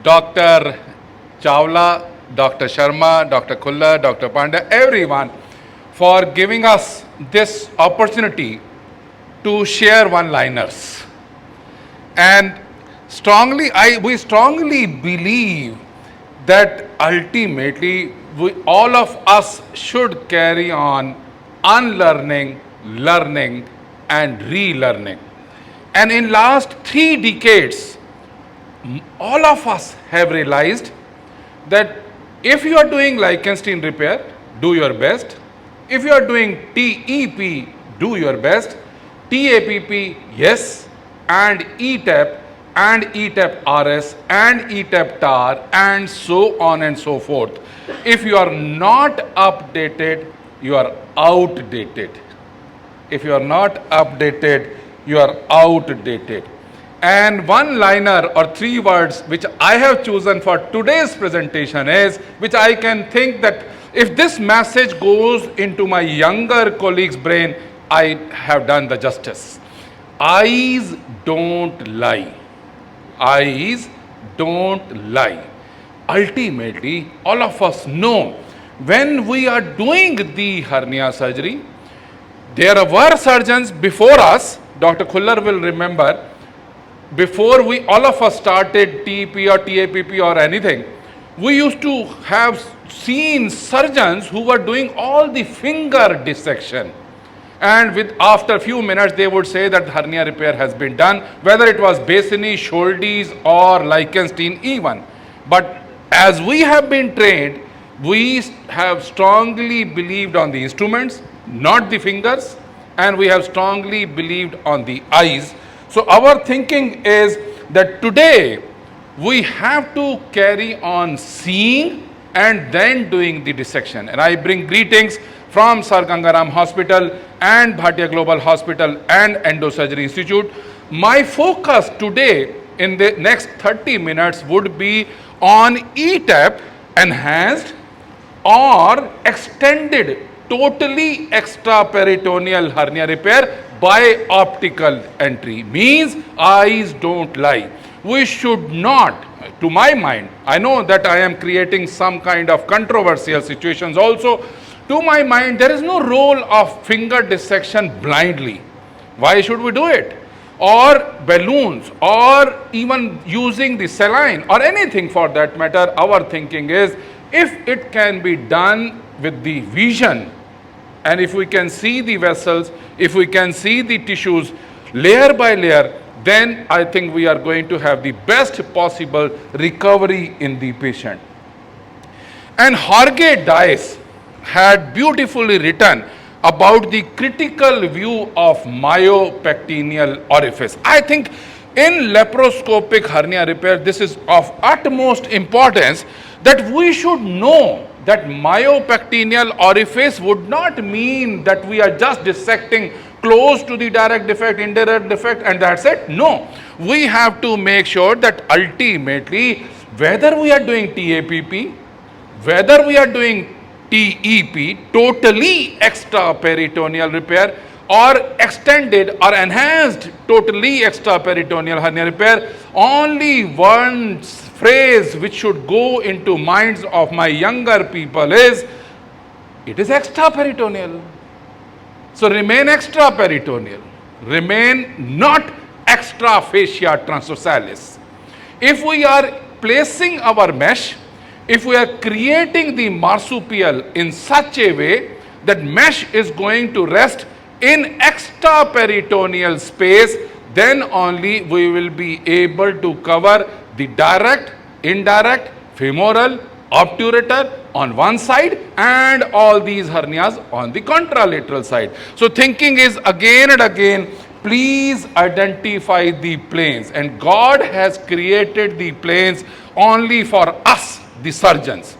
Dr. Chawla, Dr. Sharma, Dr. Khulla, Dr. Pandya, everyone for giving us this opportunity to share one-liners. And we strongly believe that ultimately all of us should carry on unlearning, learning and relearning. And in last 3 decades, all of us have realized that if you are doing Lichtenstein repair, do your best. If you are doing TEP, do your best. TAPP, yes, and eTEP and eTEP RS and eTEP TAR and so on and so forth. If you are not updated, you are outdated. If you are not updated, you are outdated. And one-liner or 3 words which I have chosen for today's presentation is, which I can think that if this message goes into my younger colleague's brain, I have done the justice. Eyes don't lie. Eyes don't lie. Ultimately, all of us know when we are doing the hernia surgery, there were surgeons before us, Dr. Khulla will remember, before all of us started TEP or TAPP or anything, we used to have seen surgeons who were doing all the finger dissection. And after a few minutes, they would say that hernia repair has been done, whether it was Basini, Scholdi's or Lichtenstein even. But as we have been trained, we have strongly believed on the instruments, not the fingers, and we have strongly believed on the eyes. So our thinking is that today we have to carry on seeing and then doing the dissection. And I bring greetings from Sir Gangaram Hospital and Bhatia Global Hospital and Endosurgery Institute. My focus today in the next 30 minutes would be on eTEP enhanced or extended totally extraperitoneal hernia repair by optical entry. Means eyes don't lie. We should not, to my mind, I know that I am creating some kind of controversial situations also. To my mind, there is no role of finger dissection blindly. Why should we do it? Or balloons, or even using the saline, or anything for that matter. Our thinking is, if it can be done with the vision, and if we can see the vessels, if we can see the tissues layer by layer, then I think we are going to have the best possible recovery in the patient. And Jorge Dice had beautifully written about the critical view of myopectineal orifice. I think in laparoscopic hernia repair, this is of utmost importance that we should know that myopectineal orifice would not mean that we are just dissecting close to the direct defect, indirect defect, and that's it. No, we have to make sure that ultimately, whether we are doing TAPP, whether we are doing TEP, totally extraperitoneal repair, or extended or enhanced totally extraperitoneal hernia repair, only one phrase which should go into minds of my younger people is, it is extraperitoneal. So remain extraperitoneal, remain not extrafascia transversalis. If we are placing our mesh, if we are creating the marsupial in such a way that mesh is going to rest in extraperitoneal space, then only we will be able to cover the direct, indirect, femoral, obturator on one side and all these hernias on the contralateral side. So thinking is again and again, please identify the planes, and God has created the planes only for us, the surgeons.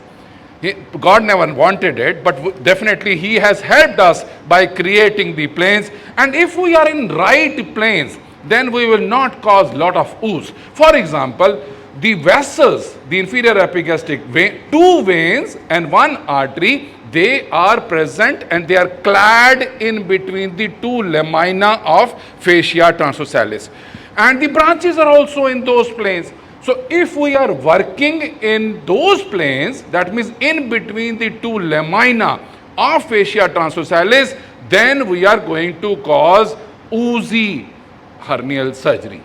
God never wanted it, but definitely He has helped us by creating the planes. And if we are in right planes, then we will not cause lot of ooze. For example, the vessels, the inferior epigastric vein, 2 veins and 1 artery, they are present and they are clad in between the 2 lamina of fascia transversalis. and the branches are also in those planes. So if we are working in those planes, that means in between the two lamina of fascia transversalis, then we are going to cause oozy hernial surgery.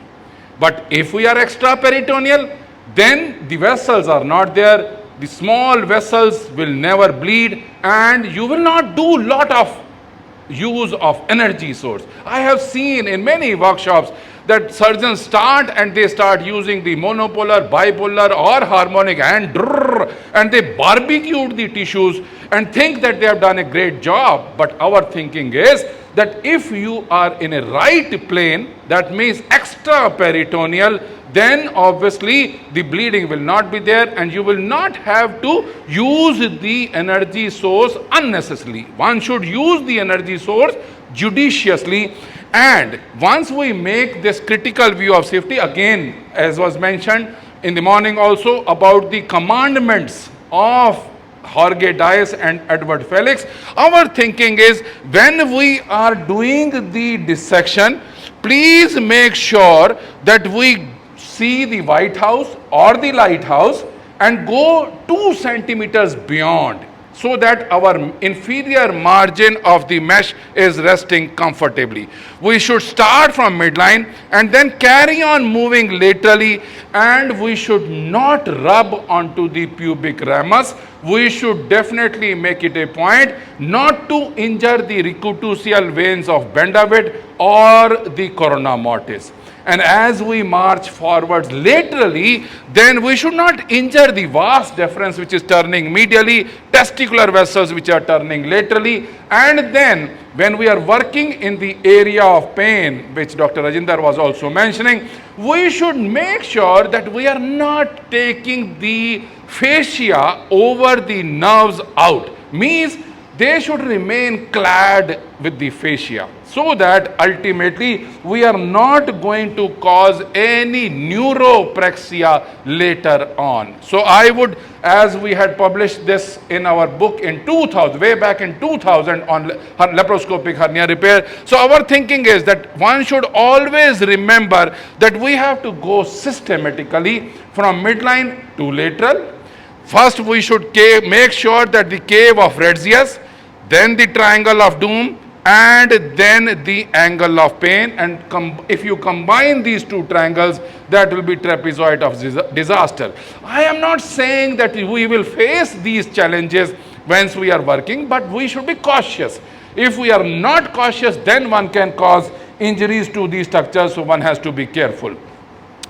But if we are extraperitoneal, then the vessels are not there, the small vessels will never bleed, and you will not do lot of use of energy source. I have seen in many workshops that surgeons start and they start using the monopolar, bipolar or harmonic and they barbecued the tissues and think that they have done a great job. But our thinking is that if you are in a right plane, that means extraperitoneal, then obviously the bleeding will not be there and you will not have to use the energy source unnecessarily. One should use the energy source judiciously. And once we make this critical view of safety, again, as was mentioned in the morning also about the commandments of Jorge Dias and Edward Felix, our thinking is when we are doing the dissection, please make sure that we see the White House or the lighthouse and go 2 centimeters beyond, so that our inferior margin of the mesh is resting comfortably. We should start from midline and then carry on moving laterally, and we should not rub onto the pubic ramus. We should definitely make it a point not to injure the rectusial veins of Bendavit or the corona mortis. And as we march forwards laterally, then we should not injure the vas deferens which is turning medially, testicular vessels which are turning laterally. And then when we are working in the area of pain, which Dr. Rajinder was also mentioning, we should make sure that we are not taking the fascia over the nerves out. Means they should remain clad with the fascia, so that ultimately we are not going to cause any neuropraxia later on. So I would, as we had published this in our book in 2000, way back in 2000 on laparoscopic hernia repair. So our thinking is that one should always remember that we have to go systematically from midline to lateral. First we should make sure that the cave of Retzius, then the triangle of doom, and then the angle of pain, and if you combine these two triangles, that will be trapezoid of disaster. I am not saying that we will face these challenges once we are working, but we should be cautious. If we are not cautious, then one can cause injuries to these structures, so one has to be careful.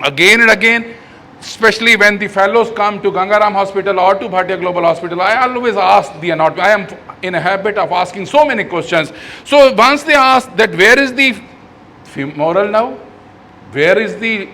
Again and again, especially when the fellows come to Gangaram Hospital or to Bhatia Global Hospital, I always ask the anatomy. I am in a habit of asking so many questions. So once they ask that where is the femoral nerve, where is the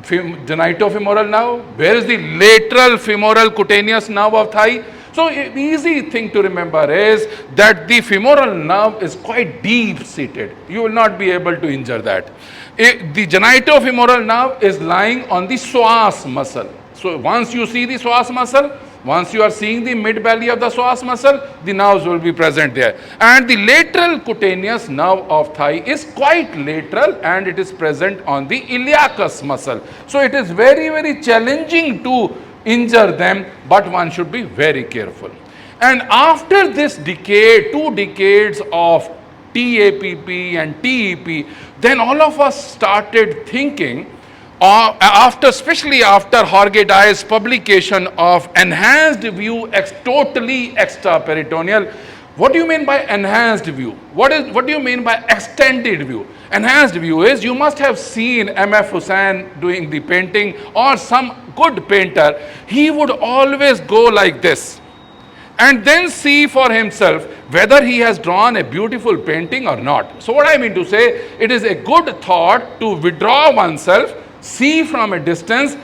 genitofemoral nerve, where is the lateral femoral cutaneous nerve of thigh. So an easy thing to remember is that the femoral nerve is quite deep seated. You will not be able to injure that. The genitofemoral nerve is lying on the psoas muscle. So once you see the psoas muscle, once you are seeing the mid belly of the psoas muscle, the nerves will be present there. And the lateral cutaneous nerve of thigh is quite lateral and it is present on the iliacus muscle. So it is very, very challenging to injure them, but one should be very careful. And after this decade, 2 decades of TAPP and TEP, then all of us started thinking, especially after Jorge Dias' publication of enhanced view totally extraperitoneal. What do you mean by enhanced view? What do you mean by extended view? Enhanced view is you must have seen M.F. Hussain doing the painting or some good painter. He would always go like this and then see for himself whether he has drawn a beautiful painting or not. So what I mean to say, it is a good thought to withdraw oneself, see from a distance,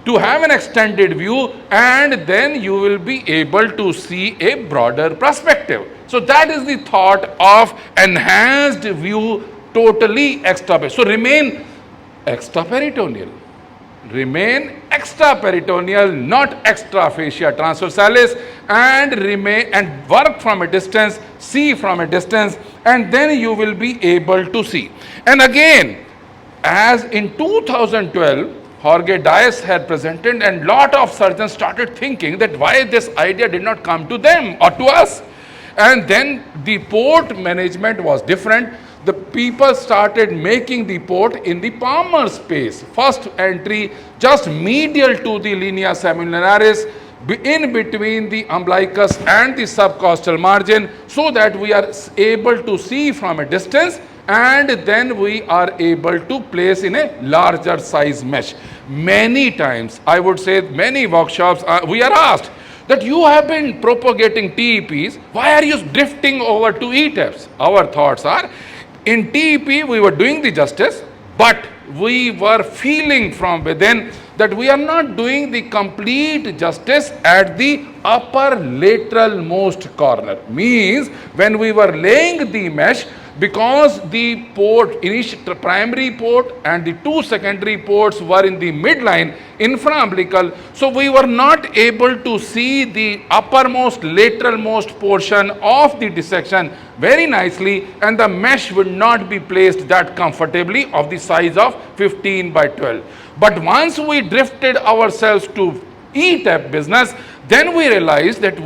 to have an extended view, and then you will be able to see a broader perspective. So that is the thought of enhanced view totally extraperitoneal. So remain extraperitoneal. Remain extraperitoneal, not extrafascia transversalis, and remain and work from a distance, see from a distance, and then you will be able to see. And again, As in 2012, Jorge Dias had presented, and lot of surgeons started thinking that why this idea did not come to them or to us. And then the port management was different. The people started making the port in the palmar space. First entry just medial to the linea seminaris, in between the umbilicus and the subcostal margin, so that we are able to see from a distance, and then we are able to place in a larger size mesh. Many times, I would say many workshops, we are asked that you have been propagating TEPs, why are you drifting over to eTEPs? Our thoughts are, in TEP we were doing the justice, but we were feeling from within that we are not doing the complete justice at the upper lateral most corner. Means when we were laying the mesh, because the port, primary port and the two secondary ports were in the midline, infraumbilical, so we were not able to see the uppermost lateralmost portion of the dissection very nicely, and the mesh would not be placed that comfortably of the size of 15 by 12. But once we drifted ourselves to eTEP business, then we realized that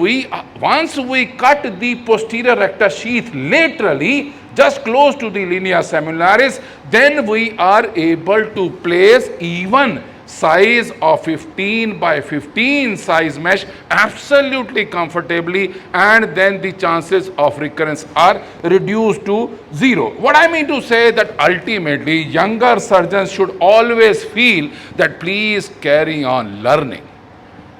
once we cut the posterior rectus sheath laterally, just close to the linea seminaris, then we are able to place even size of 15 by 15 size mesh absolutely comfortably, and then the chances of recurrence are reduced to zero. What I mean to say that ultimately younger surgeons should always feel that please carry on learning.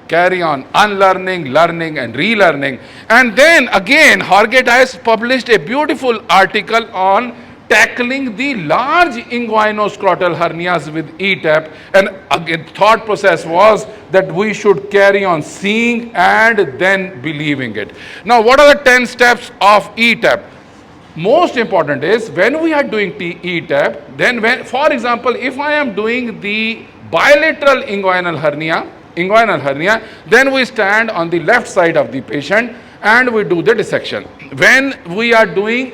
Carry on unlearning, learning and relearning. And then again, Jorge Dias published a beautiful article on tackling the large inguinoscrotal hernias with eTEP. And again, thought process was that we should carry on seeing and then believing it. Now, what are the 10 steps of eTEP? Most important is when we are doing eTEP, then when, for example, if I am doing the bilateral inguinal hernia, then we stand on the left side of the patient and we do the dissection. When we are going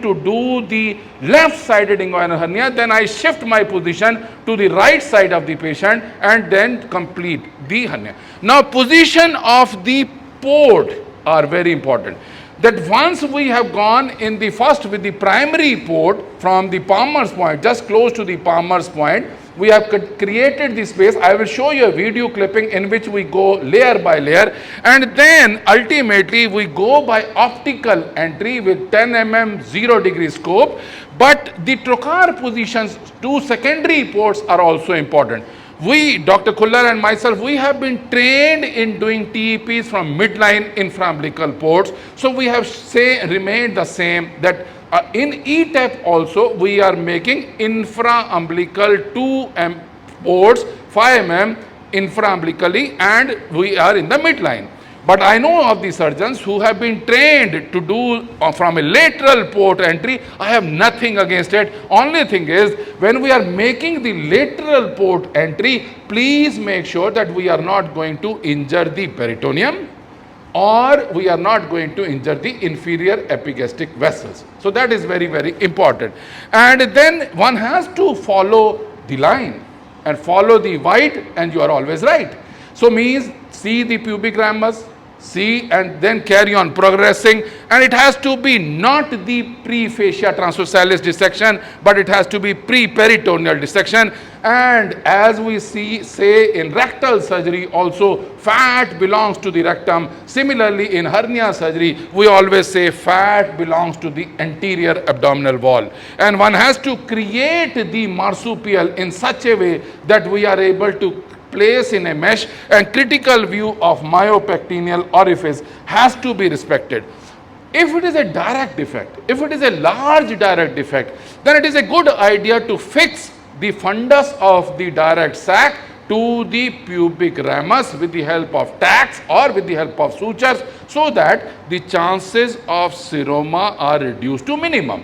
to do the left-sided inguinal hernia, then I shift my position to the right side of the patient and then complete the hernia. Now, position of the port are very important. That once we have gone in the first with the primary port from the palmar's point, just close to the palmar's point, we have created the space. I will show you a video clipping in which we go layer by layer, and then ultimately we go by optical entry with 10 mm 0 degree scope. But the trocar positions, two secondary ports are also important. We, Dr. Kullar and myself, we have been trained in doing TEPs from midline infraumbilical ports. So we have remained the same, that in eTEP also we are making infraumbilical 2 ports, 5 mm infraumbilically, and we are in the midline. But I know of the surgeons who have been trained to do from a lateral port entry. I have nothing against it. Only thing is, when we are making the lateral port entry, please make sure that we are not going to injure the peritoneum, or we are not going to injure the inferior epigastric vessels. So that is very, very important. And then one has to follow the line and follow the white, and you are always right. So means see the pubic ramus, see, and then carry on progressing, and it has to be not the pre-fascia transversalis dissection, but it has to be pre-peritoneal dissection. And as we say in rectal surgery also, fat belongs to the rectum. Similarly, in hernia surgery, we always say fat belongs to the anterior abdominal wall. And one has to create the marsupial in such a way that we are able to place in a mesh, and critical view of myopectineal orifice has to be respected. If it is a direct defect, if it is a large direct defect, then it is a good idea to fix the fundus of the direct sac to the pubic ramus with the help of tacks or with the help of sutures, so that the chances of seroma are reduced to minimum.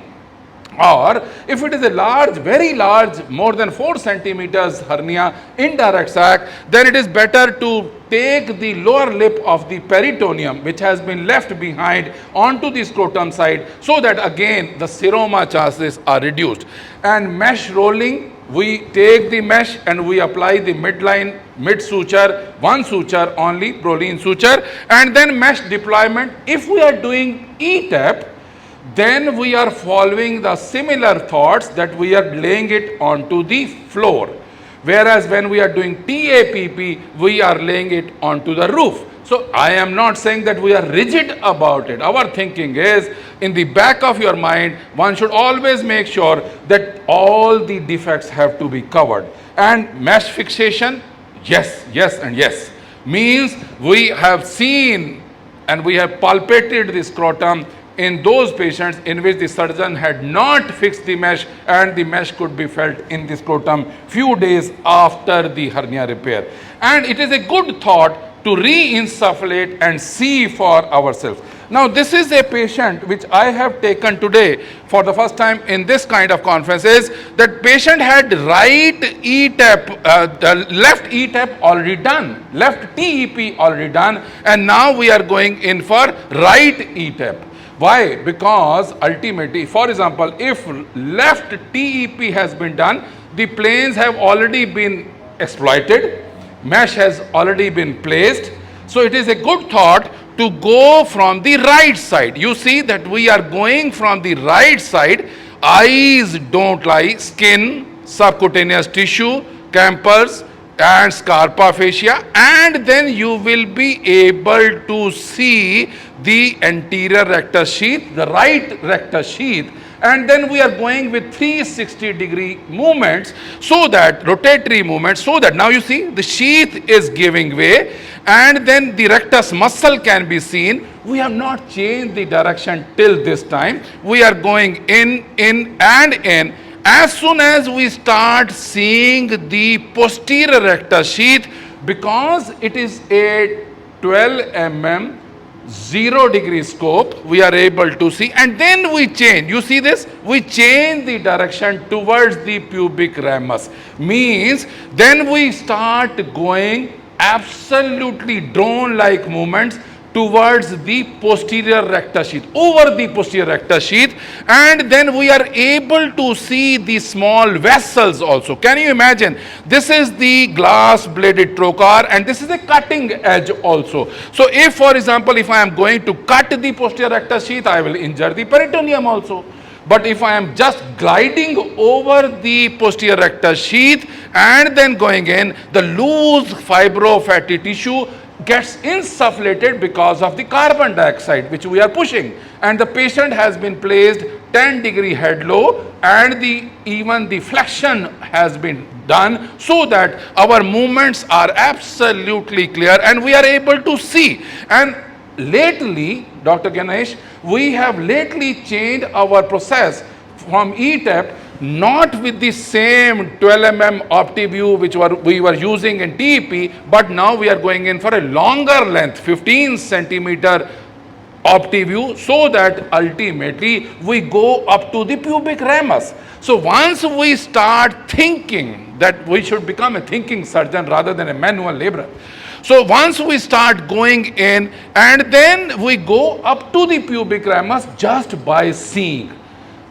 Or if it is a large, very large, more than 4 centimeters hernia in direct sac, then it is better to take the lower lip of the peritoneum, which has been left behind, onto the scrotum side, so that again the seroma chances are reduced. And mesh rolling, we take the mesh and we apply the midline, mid suture, one suture only, Prolene suture, and then mesh deployment. If we are doing eTEP, then we are following the similar thoughts, that we are laying it onto the floor. Whereas when we are doing TAPP, we are laying it onto the roof. So I am not saying that we are rigid about it. Our thinking is, in the back of your mind, one should always make sure that all the defects have to be covered. And mesh fixation, yes, yes, and yes. Means we have seen and we have palpated the scrotum in those patients in which the surgeon had not fixed the mesh, and the mesh could be felt in the scrotum few days after the hernia repair. And it is a good thought to re-insufflate and see for ourselves. Now this is a patient which I have taken today for the first time in this kind of conferences. That patient had right eTEP, the left eTEP already done, left TEP already done, and now we are going in for right eTEP. Why? Because ultimately, for example, if left TEP has been done, the planes have already been exploited, mesh has already been placed. So it is a good thought to go from the right side. You see that we are going from the right side. Eyes don't lie, skin, subcutaneous tissue, campus and scarpa fascia, and then you will be able to see the anterior rectus sheath, the right rectus sheath, and then we are going with 360-degree movements, so that rotatory movements, so that now you see the sheath is giving way, and then the rectus muscle can be seen. We have not changed the direction till this time. We are going in, and in. As soon as we start seeing the posterior rectus sheath, because it is a 12 mm 0-degree scope, we are able to see, and then we change. You see this? We change the direction towards the pubic ramus. Means then we start going absolutely drone-like movements towards the posterior rectus sheath, over the posterior rectus sheath, and then we are able to see the small vessels also. Can you imagine? This is the glass bladed trocar, and this is a cutting edge also. So if, for example, if I am going to cut the posterior rectus sheath, I will injure the peritoneum also. But if I am just gliding over the posterior rectus sheath and then going in, the loose fibrofatty tissue gets insufflated because of the carbon dioxide which we are pushing, and the patient has been placed 10-degree head low, and even the flexion has been done, so that our movements are absolutely clear and we are able to see. And lately, Dr. Ganesh, we have lately changed our process from eTEP, not with the same 12 mm OptiView which we were using in TEP, but now we are going in for a longer length, 15 centimeter OptiView, so that ultimately we go up to the pubic ramus. So once we start thinking that we should become a thinking surgeon rather than a manual laborer, so once we start going in, and then we go up to the pubic ramus just by seeing,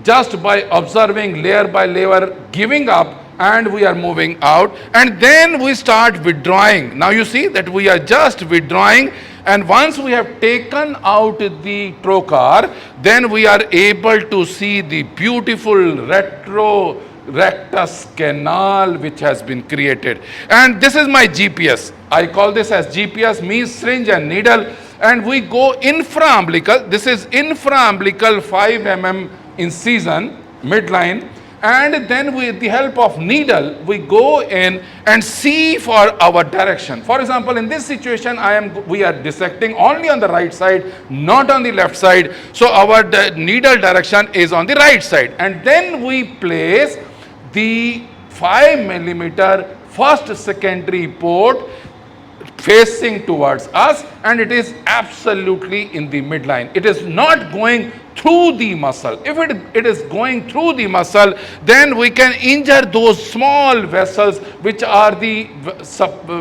just by observing layer by layer, giving up, and we are moving out, and then we start withdrawing. Now you see that we are just withdrawing, and once we have taken out the trocar, then we are able to see the beautiful retro rectus canal which has been created. And this is my GPS. I call this as GPS, means syringe and needle, and we go infraumbilical. This is infraumbilical 5 mm incision, midline, and then with the help of needle, we go in and see for our direction. For example, in this situation, we are dissecting only on the right side, not on the left side. So our needle direction is on the right side, and then we place the 5 mm first secondary port facing towards us, and it is absolutely in the midline. It is not going through the muscle. If it is going through the muscle, then we can injure those small vessels, which are the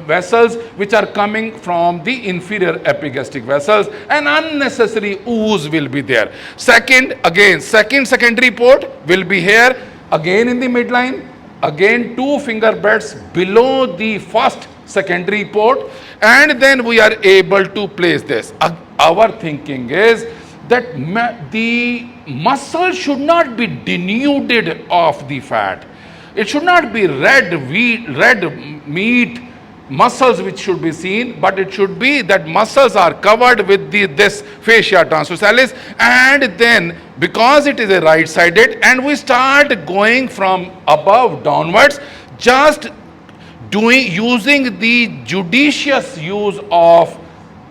vessels which are coming from the inferior epigastric vessels, and unnecessary ooze will be there. Second secondary port will be here, again in the midline, again 2 finger beds below the first secondary port, and then we are able to place this. Our thinking is that the muscle should not be denuded of the fat. It should not be red meat muscles which should be seen, but it should be that muscles are covered with this fascia transversalis, and then because it is a right sided, and we start going from above downwards, just using the judicious use of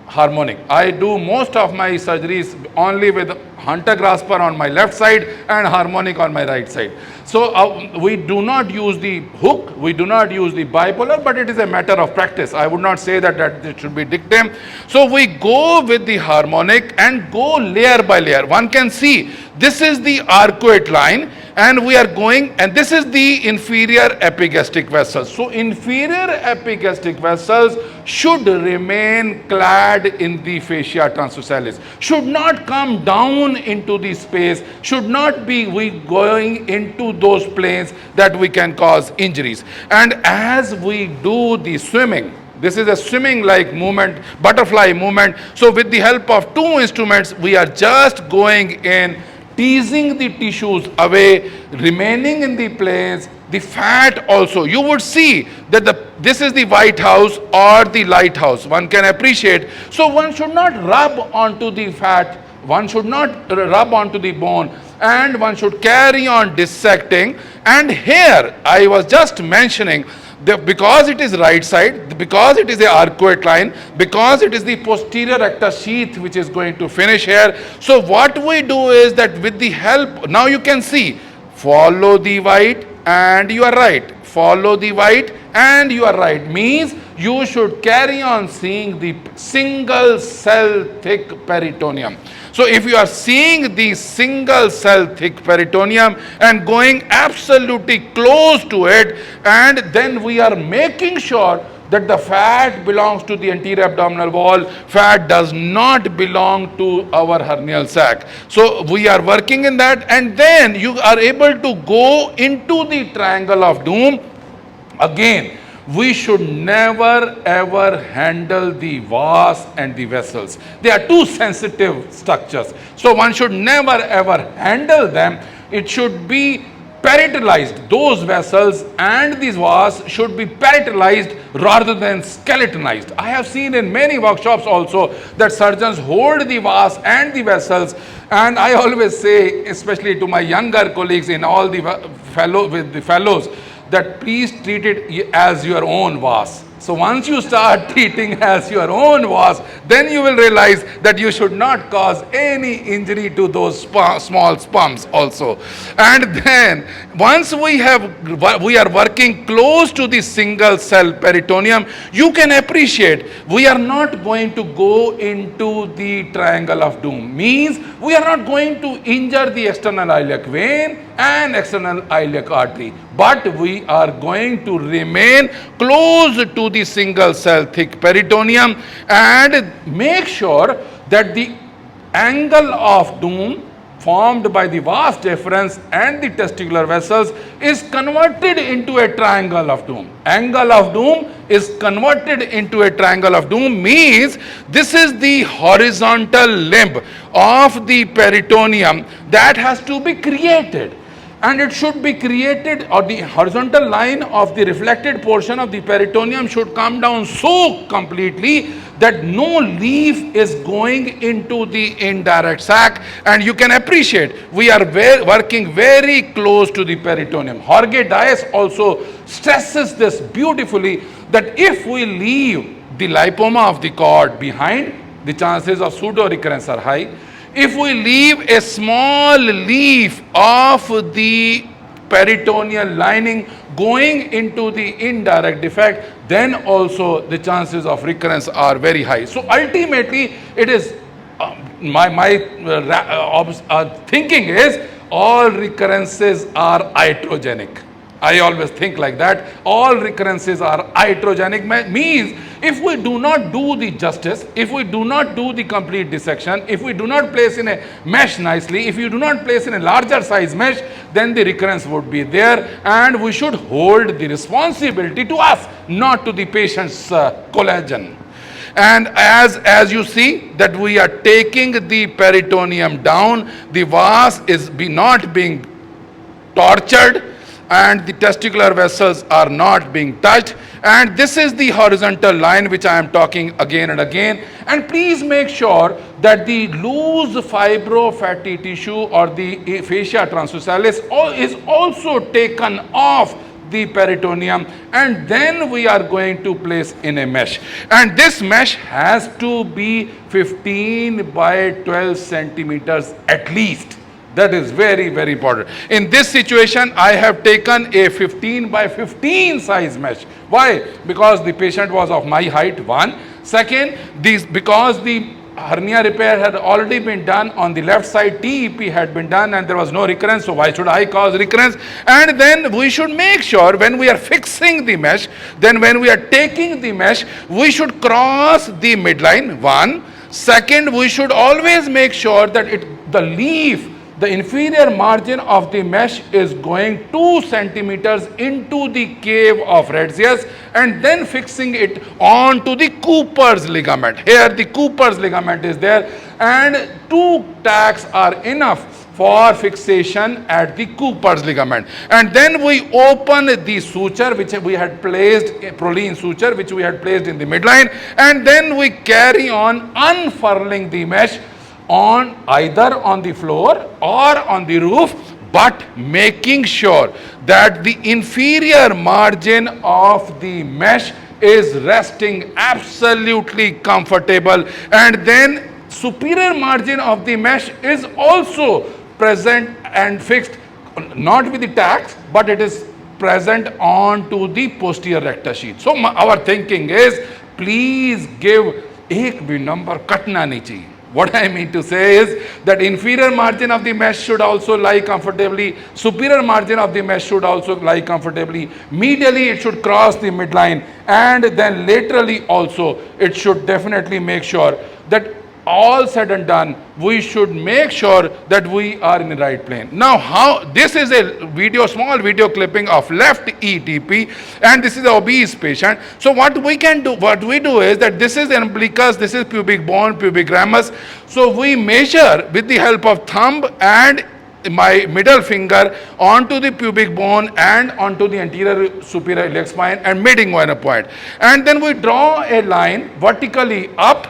harmonic. I do most of my surgeries only with hunter grasper on my left side and harmonic on my right side. So we do not use the hook, we do not use the bipolar, but it is a matter of practice. I would not say that it should be dictum. So we go with the harmonic and go layer by layer. One can see this is the arcuate line, and we are going, and this is the inferior epigastric vessels. So inferior epigastric vessels should remain clad in the fascia transversalis, should not come down into the space, should not be going into those planes that we can cause injuries. And as we do the swimming, this is a swimming like movement, butterfly movement. So with the help of 2 instruments, we are just going in, teasing the tissues away, remaining in the planes. The fat also, you would see that this is the White House or the lighthouse, one can appreciate. So one should not rub onto the fat, one should not rub onto the bone, and one should carry on dissecting. And here I was just mentioning, because it is right side, because it is a arcuate line, because it is the posterior rectus sheath which is going to finish here. So what we do is that with the help, now you can see, follow the white and you are right, follow the white and you are right, means you should carry on seeing the single cell thick peritoneum. So if you are seeing the single cell thick peritoneum and going absolutely close to it, and then we are making sure that the fat belongs to the anterior abdominal wall, fat does not belong to our hernial sac. So we are working in that, and then you are able to go into the triangle of doom. Again, we should never ever handle the vas and the vessels. They are too sensitive structures. So one should never ever handle them. It should be peritalized. Those vessels and these vas should be peritalized rather than skeletonized. I have seen in many workshops also that surgeons hold the vas and the vessels, and I always say, especially to my younger colleagues in all the fellows, that please treat it as your own vas. So once you start treating as your own vas, then you will realize that you should not cause any injury to those small spums also. And then once we are working close to the single cell peritoneum, you can appreciate we are not going to go into the triangle of doom. Means we are not going to injure the external iliac vein and external iliac artery, but we are going to remain close to the single cell thick peritoneum and make sure that the angle of doom formed by the vas deferens and the testicular vessels is converted into a triangle of doom. Angle of doom is converted into a triangle of doom, means this is the horizontal limb of the peritoneum that has to be created. And it should be created, or the horizontal line of the reflected portion of the peritoneum should come down so completely that no leaf is going into the indirect sac. And you can appreciate we are working very close to the peritoneum. Jorge Dias also stresses this beautifully, that if we leave the lipoma of the cord behind, the chances of pseudo recurrence are high. If we leave a small leaf of the peritoneal lining going into the indirect defect, then also the chances of recurrence are very high. So ultimately, it is my thinking is all recurrences are iatrogenic. I always think like that. All recurrences are iatrogenic, means if we do not do the justice, if we do not do the complete dissection, if we do not place in a mesh nicely, if you do not place in a larger size mesh, then the recurrence would be there, and we should hold the responsibility to us, not to the patient's collagen. And as you see that we are taking the peritoneum down, the vas is not being tortured, and the testicular vessels are not being touched, and this is the horizontal line which I am talking again and again. And please make sure that the loose fibro-fatty tissue or the fascia transversalis is also taken off the peritoneum, and then we are going to place in a mesh, and this mesh has to be 15 by 12 centimeters at least. That is very, very important. In this situation, I have taken a 15 by 15 size mesh. Why? Because the patient was of my height, one. Second, because the hernia repair had already been done on the left side, TEP had been done, and there was no recurrence, so why should I cause recurrence? And then we should make sure when we are fixing the mesh, then when we are taking the mesh, we should cross the midline, one. Second, we should always make sure that the inferior margin of the mesh is going 2 centimeters into the cave of Retzius, and then fixing it onto the Cooper's ligament. Here the Cooper's ligament is there, and 2 tacks are enough for fixation at the Cooper's ligament. And then we open the suture which we had placed, Prolene suture which we had placed in the midline, and then we carry on unfurling the mesh on either on the floor or on the roof, but making sure that the inferior margin of the mesh is resting absolutely comfortable, and then superior margin of the mesh is also present and fixed, not with the tacks, but it is present onto the posterior rectus sheath. So our thinking is, please give ek bhi number katna nahi chahiye. What I mean to say is that inferior margin of the mesh should also lie comfortably, superior margin of the mesh should also lie comfortably, medially it should cross the midline, and then laterally also it should definitely make sure that all said and done, we should make sure that we are in the right plane. Now, this is a small video clipping of left eTEP, and this is an obese patient. So what we do is that this is umbilicus, this is pubic bone, pubic ramus. So we measure with the help of thumb and my middle finger onto the pubic bone and onto the anterior superior iliac spine and mid-inguinal point. And then we draw a line vertically up,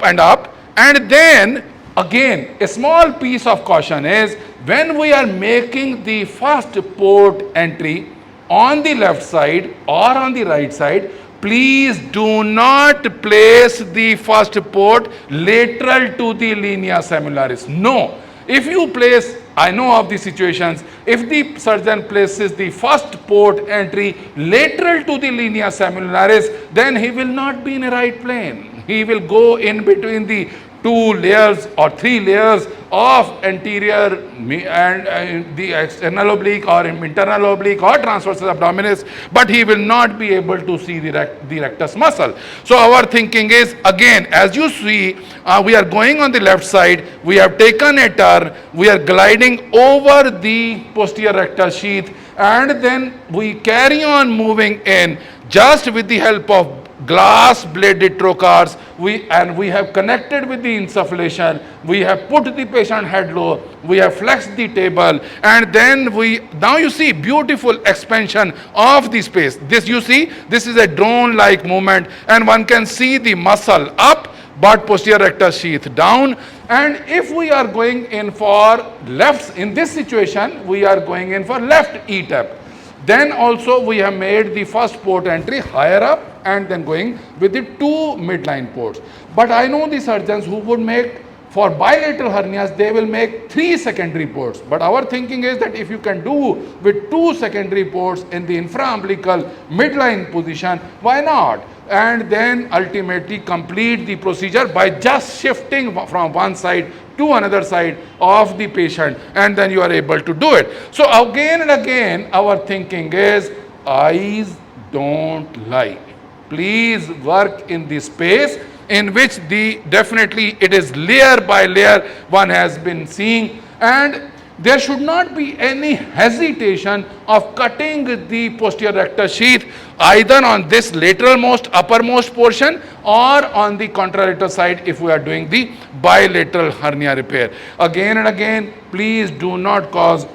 and up. And then again, a small piece of caution is when we are making the first port entry on the left side or on the right side, please do not place the first port lateral to the linea simularis. No. If you place, I know of the situations, if the surgeon places the first port entry lateral to the linea simularis, then he will not be in a right plane. He will go in between the 2 layers or 3 layers of anterior and the external oblique or internal oblique or transversus abdominis, but he will not be able to see the rectus muscle. So our thinking is, again, as you see, we are going on the left side, we have taken a turn, we are gliding over the posterior rectus sheath, and then we carry on moving in just with the help of glass bladed trocars, we have connected with the insufflation, we have put the patient head low, we have flexed the table, and then now you see beautiful expansion of the space. This you see, this is a drone like movement, and one can see the muscle up but posterior rectus sheath down. And if we are going in for left, in this situation we are going in for left eTEP. Then also we have made the first port entry higher up and then going with the 2 midline ports. But I know the surgeons who would make For bilateral hernias, they will make 3 secondary ports. But our thinking is that if you can do with 2 secondary ports in the infraumbilical midline position, why not? And then ultimately complete the procedure by just shifting from one side to another side of the patient, and then you are able to do it. So again and again, our thinking is eyes don't lie. Please work in the space in which definitely it is layer by layer one has been seeing, and there should not be any hesitation of cutting the posterior rectus sheath either on this lateralmost uppermost portion or on the contralateral side if we are doing the bilateral hernia repair. Again and again, please do not cause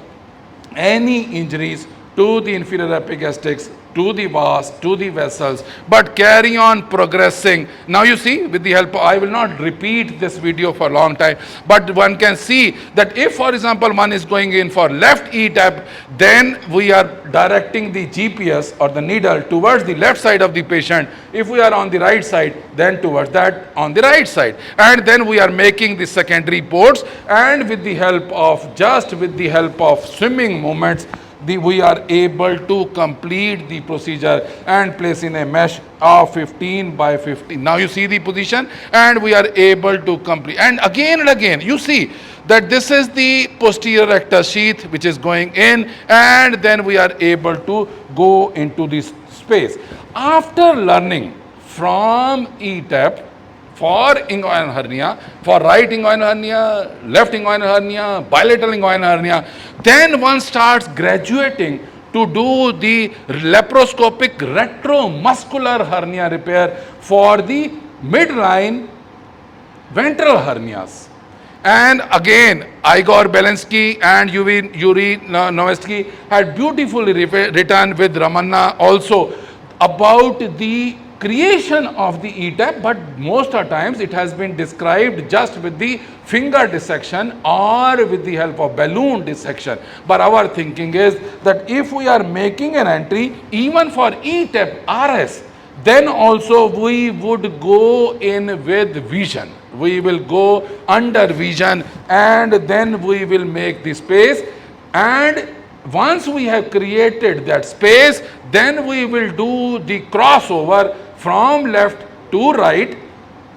any injuries to the inferior epigastrics, to the vas, to the vessels, but carry on progressing. Now you see, with the help of, I will not repeat this video for a long time, but one can see that if, for example, one is going in for left eTEP, then we are directing the GPS or the needle towards the left side of the patient. If we are on the right side, then towards that on the right side. And then we are making the secondary ports, and with the help of swimming movements, we are able to complete the procedure and place in a mesh of 15 by 15. Now you see the position, and we are able to complete. And again, you see that this is the posterior rectus sheath which is going in, and then we are able to go into this space. After learning from eTEP, for inguinal hernia, for right inguinal hernia, left inguinal hernia, bilateral inguinal hernia, then one starts graduating to do the laparoscopic retromuscular hernia repair for the midline ventral hernias. And again, Igor Belinsky and Yuri Novetsky had beautifully written with Ramanna also about the creation of the eTEP, but most of the times it has been described just with the finger dissection or with the help of balloon dissection. But our thinking is that if we are making an entry even for eTEP RS, then also we would go in with vision. We will go under vision, and then we will make the space, and once we have created that space, then we will do the crossover from left to right,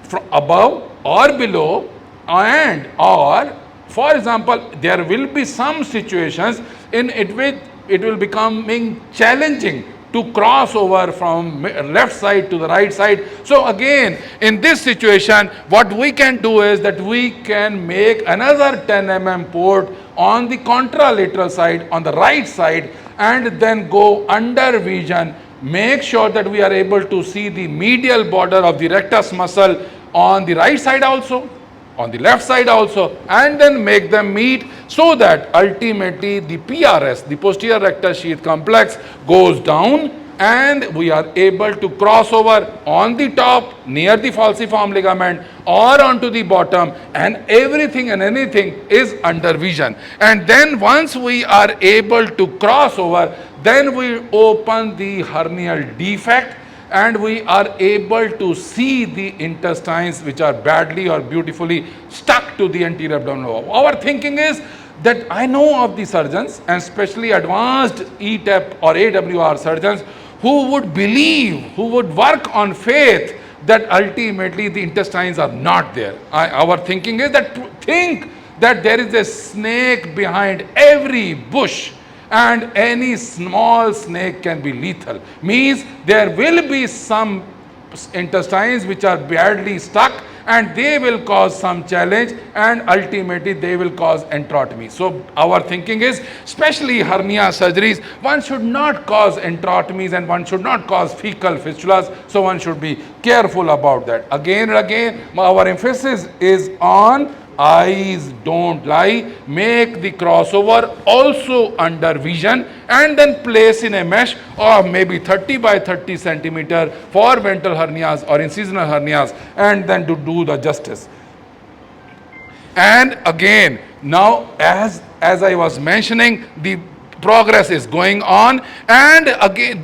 from above or below, and or, for example, there will be some situations in which it will becoming challenging to cross over from left side to the right side. So again, in this situation, what we can do is that we can make another 10 mm port on the contralateral side, on the right side, and then go under vision. Make sure that we are able to see the medial border of the rectus muscle on the right side also, on the left side also, and then make them meet, so that ultimately the PRS, the posterior rectus sheath complex, goes down, and we are able to cross over on the top near the falciform ligament or onto the bottom, and everything and anything is under vision. And then once we are able to cross over, then we open the hernial defect, and we are able to see the intestines which are badly or beautifully stuck to the anterior abdominal wall. Our thinking is that I know of the surgeons, and especially advanced eTEP or AWR surgeons, who would believe, who would work on faith that ultimately the intestines are not there. Our thinking is that think that there is a snake behind every bush, and any small snake can be lethal. Means there will be some intestines which are badly stuck, and they will cause some challenge, and ultimately they will cause enterotomy. So our thinking is, especially hernia surgeries, one should not cause enterotomies and one should not cause fecal fistulas, so one should be careful about that. Again and again, our emphasis is on eyes don't lie. Make the crossover also under vision, and then place in a mesh of maybe 30 by 30 centimeter for ventral hernias or incisional hernias, and then to do the justice. And again, now as I was mentioning, the progress is going on, and again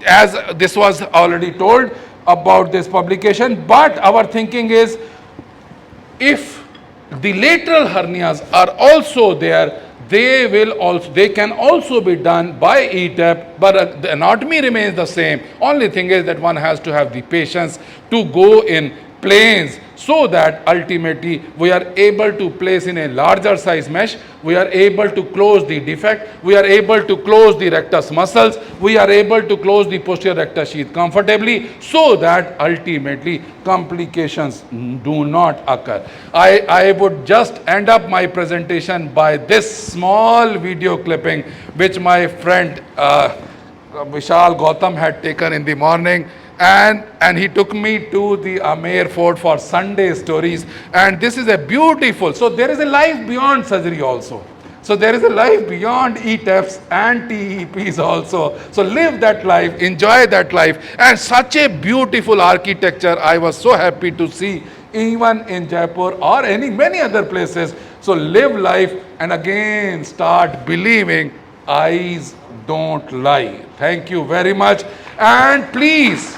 as this was already told about this publication, but our thinking is, if the lateral hernias are also there. They can also be done by eTEP, but the anatomy remains the same. Only thing is that one has to have the patience to go in planes, so that ultimately we are able to place in a larger size mesh, we are able to close the defect, we are able to close the rectus muscles, we are able to close the posterior rectus sheath comfortably, so that ultimately complications do not occur. I would just end up my presentation by this small video clipping which my friend Vishal Gautam had taken in the morning, and he took me to the Amer Fort for Sunday stories, and this is a beautiful, so there is a life beyond surgery also. So there is a life beyond eTEPs and TEPs also. So live that life, enjoy that life, and such a beautiful architecture I was so happy to see even in Jaipur or many other places. So live life and again start believing eyes don't lie. Thank you very much. And please,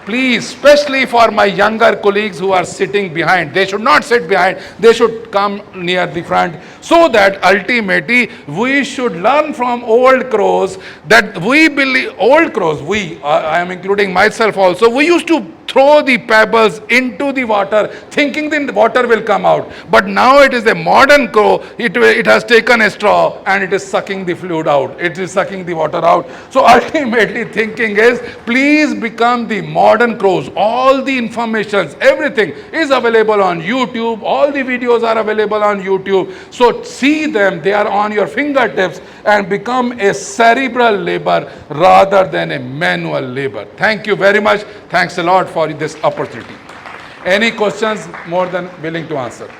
especially for my younger colleagues who are sitting behind, they should not sit behind, they should come near the front, so that ultimately we should learn from old crows that we believe, old crows, I am including myself also, we used to throw the pebbles into the water thinking the water will come out. But now it is a modern crow, it has taken a straw and it is sucking the fluid out, it is sucking the water out. So ultimately thinking is, please become the modern crows. All the information, everything is available on YouTube, all the videos are available on YouTube. So see them, they are on your fingertips, and become a cerebral labor rather than a manual labor. Thank you very much. Thanks a lot for this opportunity. Any questions? More than willing to answer.